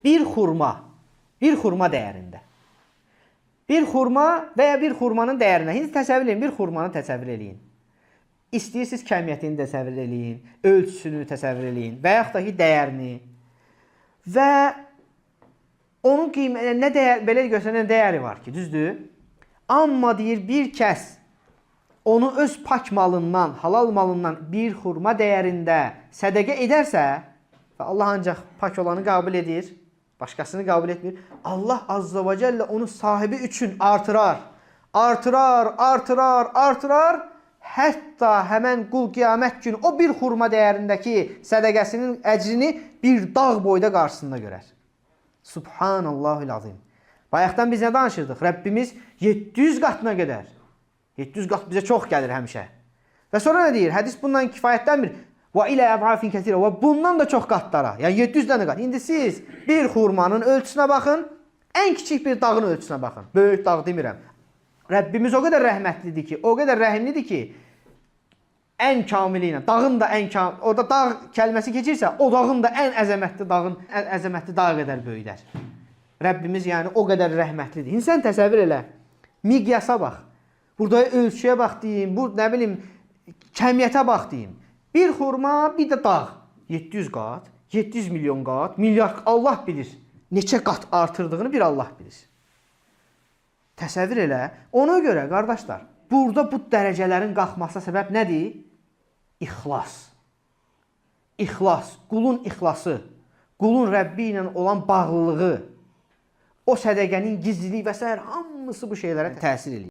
Bir xurma dəyərində. Bir xurma və ya bir xurmanın dəyərinə. İndi təsəvvür edin, bir xurmanı təsəvvür edin. İstəyirsiniz kəmiyyətini təsəvvür edin, ölçüsünü təsəvvür edin və yaxud da ki, dəyərini. Və onun qiyməti, belə göstərən dəyəri var ki, düzdür? Amma deyir, bir kəs onu öz pak malından, halal malından bir xurma dəyərində sədəqə edərsə, və Allah ancaq pak olanı qəbul edir, başqasını qəbul etmir. Allah Azza və Cəllə onu sahibi üçün artırar. Artırar. Hətta həmən qul qiyamət günü o bir xurma dəyərindəki sədəqəsinin əcrini bir dağ boyda qarşısında görər. Subhanallahul azim. Bayaqdan biz nə danışırdıq? Rəbbimiz 700 qatına qədər. 700 qat bizə çox gəlir həmişə. Və sonra nə deyir? Hədis bundan kifayətlənmir. Və ilə əbafin kəsirə. Və bundan da çox qatlara. Yəni 700 dənə qat. İndi siz bir xurmanın ölçüsünə baxın. Ən kiçik bir dağın ölçüsünə baxın. Böyük dağ demirəm. Rəbbimiz o qədər rəhmətlidir ki, o qədər rəhimlidir ki, ən kamili ilə, dağın da ən kamili, orada dağ kəlməsi keçirsə, o dağın da ən əzəmətli dağın, ən əzəmətli dağ qədər böyüdər. Rəbbimiz yəni o qədər rəhmətlidir. İndi sən təsəvvür elə, miqyasa bax, burada ölçüyə bax deyim, bu nə bilim, kəmiyyətə bax deyim. Bir xurma, bir də dağ, 700 qat, 700 milyon qat, milyard, Allah bilir, neçə qat artırdığını bir Allah bilir. Təsəvvür elə. Ona görə, qardaşlar, burada bu dərəcələrin qalxmasına səbəb nədir? İxlas. İxlas, qulun ixlası, qulun Rəbbi ilə olan bağlılığı, o sədəqənin gizliliyi və s. hamısı bu şeylərə təsir edir.